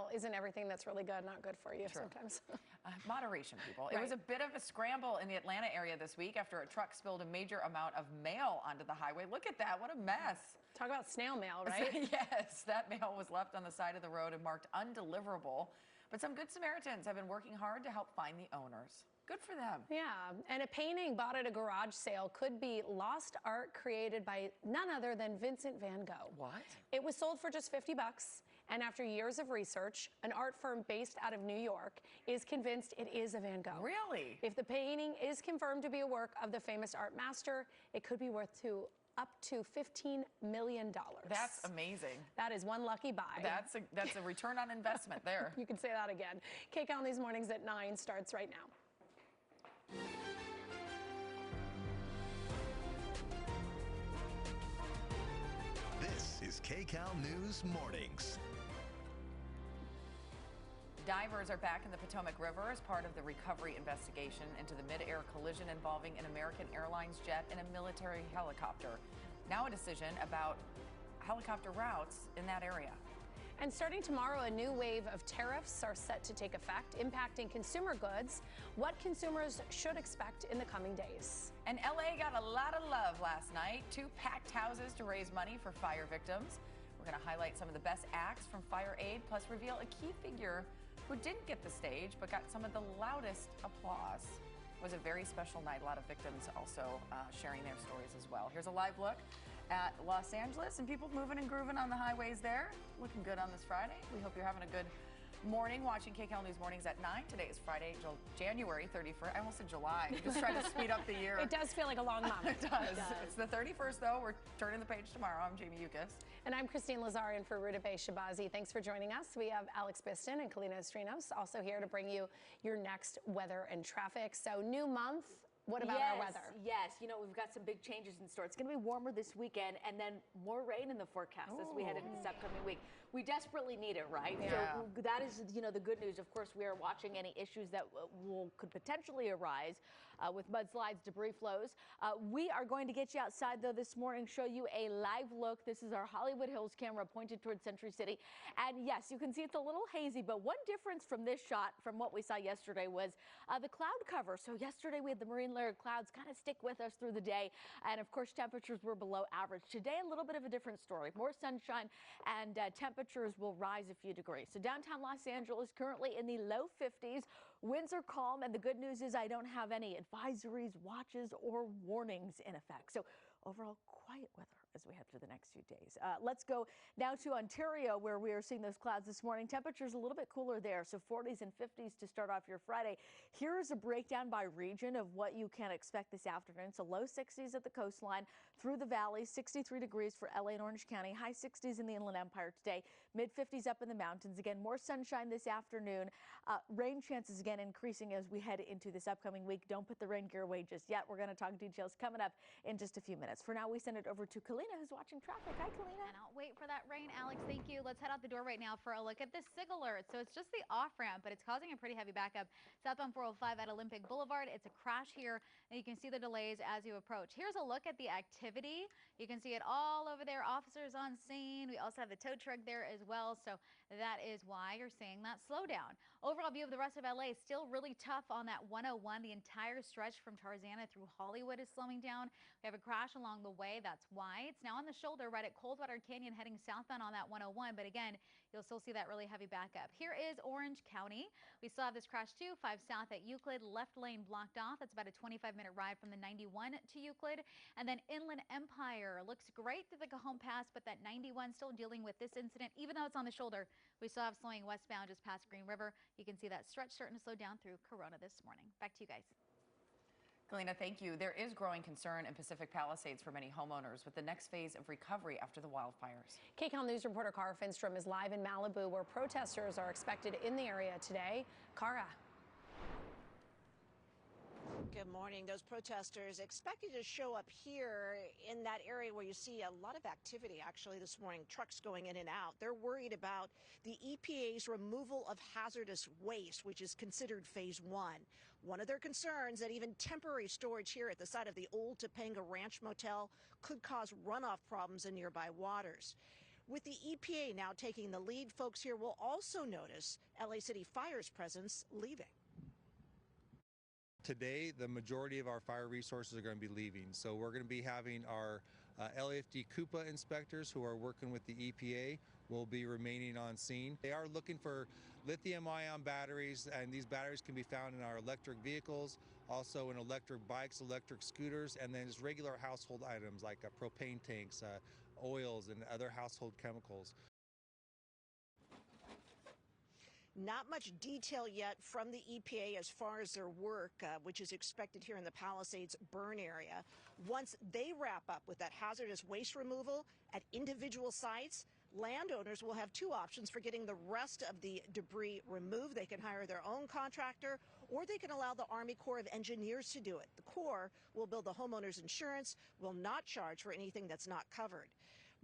well, isn't everything that's really good not good for you sometimes? Moderation, people. Right. It was a bit of a scramble in the Atlanta area this week after a truck spilled a major amount of mail onto the highway. Look at that. What a mess. Talk about snail mail, right? Yes, that mail was left on the side of the road and marked undeliverable. But some Good Samaritans have been working hard to help find the owners. Good for them. Yeah, and a painting bought at a garage sale could be lost art created by none other than Vincent van Gogh. What? It was sold for just $50, and after years of research, an art firm based out of New York is convinced it is a Van Gogh. Really? If the painting is confirmed to be a work of the famous art master, it could be worth up to $15 million. That's amazing. That is one lucky buy. That's a return on investment there. You can say that again. Kcal News Mornings at 9 starts right now. This is Kcal News Mornings. Divers are back in the Potomac River as part of the recovery investigation into the mid-air collision involving an American Airlines jet and a military helicopter. Now a decision about helicopter routes in that area. And starting tomorrow, a new wave of tariffs are set to take effect, impacting consumer goods, what consumers should expect in the coming days. And LA got a lot of love last night. 2 packed houses to raise money for fire victims. We're going to highlight some of the best acts from Fire Aid, plus reveal a key figure who didn't get the stage but got some of the loudest applause. It was a very special night. A lot of victims also sharing their stories as well. Here's a live look at Los Angeles and people moving and grooving on the highways there. Looking good on this Friday. We hope you're having a good morning watching Kcal News Mornings at 9. Today is Friday, January 31st. I almost said July. I'm just trying to speed up the year. It does feel like a long month. It does. It's the 31st, though. We're turning the page tomorrow. I'm Jamie Yukas. And I'm Christine Lazarian for Ruta Bay Shabazi. Thanks for joining us. We have Alex Biston and Kalina Estrinos also here to bring you your next weather and traffic. So new month. What about our weather? Yes, you know, we've got some big changes in store. It's going to be warmer this weekend and then more rain in the forecast as we head into this upcoming week. We desperately need it, right? Yeah. So that is, you know, the good news. Of course, we are watching any issues that could potentially arise with mudslides, debris flows. We are going to get you outside, though, this morning, show you a live look. This is our Hollywood Hills camera pointed towards Century City. And yes, you can see it's a little hazy, but one difference from this shot from what we saw yesterday was the cloud cover. So yesterday we had the marine layer clouds kind of stick with us through the day, and of course temperatures were below average. Today a little bit of a different story. More sunshine and temperatures will rise a few degrees. So downtown Los Angeles currently in the low 50s. Winds are calm, and the good news is I don't have any advisories, watches, or warnings in effect. So overall quiet weather as we head through the next few days. Let's go now to Ontario, where we are seeing those clouds this morning. Temperatures a little bit cooler there, so 40s and 50s to start off your Friday. Here is a breakdown by region of what you can expect this afternoon. So low 60s at the coastline, through the valley, 63 degrees for LA and Orange County, high 60s in the Inland Empire today, mid 50s up in the mountains. Again, more sunshine this afternoon. Rain chances again increasing as we head into this upcoming week. Don't put the rain gear away just yet. We're going to talk details coming up in just a few minutes. For now, we send it over to Kalina, who's watching traffic. Hi, Kalina. And I'll wait for that rain, Alex. Thank you. Let's head out the door right now for a look at the SIG alert. So it's just the off ramp, but it's causing a pretty heavy backup southbound 405 at Olympic Boulevard. It's a crash here, and you can see the delays as you approach. Here's a look at the activity. You can see it all over there. Officers on scene. We also have the tow truck there as well. So that is why you're seeing that slowdown. Overall view of the rest of LA is still really tough on that 101. The entire stretch from Tarzana through Hollywood is slowing down. We have a crash along the way. That's why it's now on the shoulder right at Coldwater Canyon heading southbound on that 101. But again, you'll still see that really heavy backup. Here is Orange County. We still have this crash too. 5 south at Euclid, left lane blocked off. That's about a 25-minute ride from the 91 to Euclid. And then Inland Empire looks great through the Cajon Pass, but that 91 still dealing with this incident. Even though it's on the shoulder, we still have slowing westbound just past Green River. You can see that stretch starting to slow down through Corona this morning. Back to you guys. Kalina, thank you. There is growing concern in Pacific Palisades for many homeowners with the next phase of recovery after the wildfires. Kcal News reporter Cara Finstrom is live in Malibu, where protesters are expected in the area today. Cara. Good morning. Those protesters expected to show up here in that area where you see a lot of activity actually this morning, trucks going in and out. They're worried about the EPA's removal of hazardous waste, which is considered phase 1. One of their concerns that even temporary storage here at the site of the old Topanga Ranch Motel could cause runoff problems in nearby waters. With the EPA now taking the lead, folks here will also notice LA City Fire's presence leaving. Today, the majority of our fire resources are going to be leaving. So we're going to be having our LAFD Coupa inspectors who are working with the EPA will be remaining on scene. They are looking for lithium-ion batteries, and these batteries can be found in our electric vehicles, also in electric bikes, electric scooters, and then just regular household items like propane tanks, oils, and other household chemicals. Not much detail yet from the EPA as far as their work, which is expected here in the Palisades burn area. Once they wrap up with that hazardous waste removal at individual sites, landowners will have two options for getting the rest of the debris removed. They can hire their own contractor, or they can allow the Army Corps of Engineers to do it. The Corps will build the homeowner's insurance, will not charge for anything that's not covered.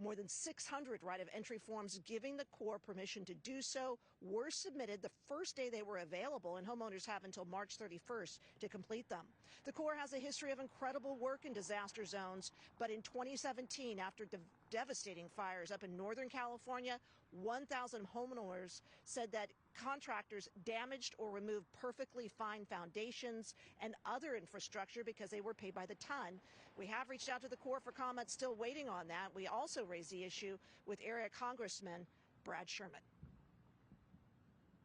More than 600 right of entry forms giving the Corps permission to do so were submitted the first day they were available, and homeowners have until March 31st to complete them. The Corps has a history of incredible work in disaster zones, but in 2017, after devastating fires up in Northern California, 1,000 homeowners said that contractors damaged or removed perfectly fine foundations and other infrastructure because they were paid by the ton. We have reached out to the Corps for comments, still waiting on that. We also raised the issue with area Congressman Brad Sherman.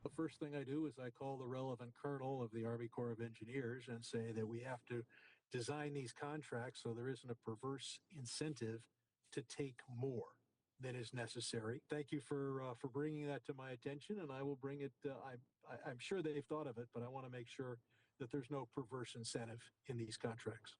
The first thing I do is I call the relevant colonel of the Army Corps of Engineers and say that we have to design these contracts so there isn't a perverse incentive to take more than is necessary. Thank you for bringing that to my attention, and I will bring it. I'm sure they've thought of it, but I want to make sure that there's no perverse incentive in these contracts.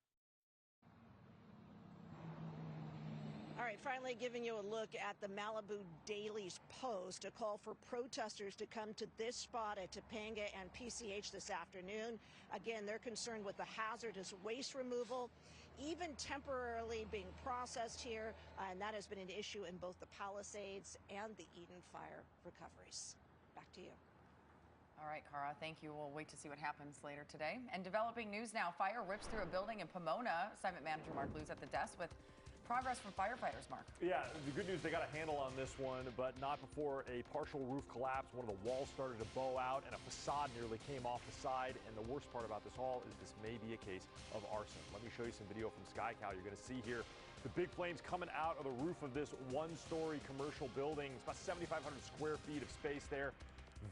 All right, finally giving you a look at the Malibu Daily's post, a call for protesters to come to this spot at Topanga and PCH this afternoon. Again, they're concerned with the hazardous waste removal, even temporarily being processed here, and that has been an issue in both the Palisades and the Eden fire recoveries. Back to you. All right, Cara, thank you. We'll wait to see what happens later today. And developing news now, fire rips through a building in Pomona. Assignment manager Mark Lew's at the desk with progress from firefighters, Mark. Yeah, the good news, they got a handle on this one, but not before a partial roof collapsed. One of the walls started to bow out, and a facade nearly came off the side. And the worst part about this all is this may be a case of arson. Let me show you some video from Kcal. You're going to see here the big flames coming out of the roof of this one-story commercial building. It's about 7,500 square feet of space there.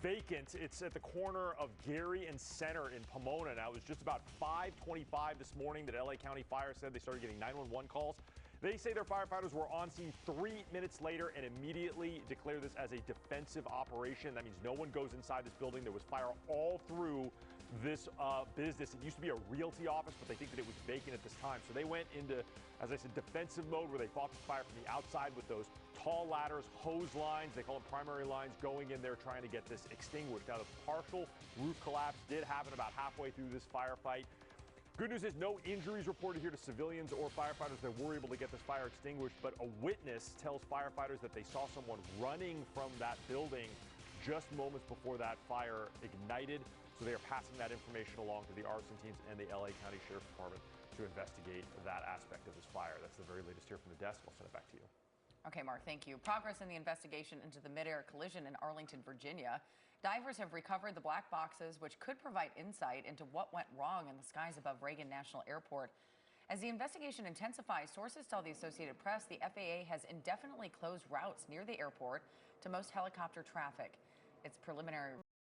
Vacant. It's at the corner of Gary and Center in Pomona. Now, it was just about 5:25 this morning that LA County Fire said they started getting 911 calls. They say their firefighters were on scene 3 minutes later and immediately declared this as a defensive operation. That means no one goes inside this building. There was fire all through this business. It used to be a realty office, but they think that it was vacant at this time. So they went into, as I said, defensive mode where they fought the fire from the outside with those tall ladders, hose lines, they call them primary lines, going in there trying to get this extinguished. Now, the partial roof collapse did happen about halfway through this firefight. Good news is no injuries reported here to civilians or firefighters that were able to get this fire extinguished, but a witness tells firefighters that they saw someone running from that building just moments before that fire ignited. So they are passing that information along to the arson teams and the LA County Sheriff's Department to investigate that aspect of this fire. That's the very latest here from the desk. I'll send it back to you. Okay, Mark, thank you. Progress in the investigation into the midair collision in Arlington, Virginia. Divers have recovered the black boxes, which could provide insight into what went wrong in the skies above Reagan National Airport. As the investigation intensifies, sources tell the Associated Press the FAA has indefinitely closed routes near the airport to most helicopter traffic. Its preliminary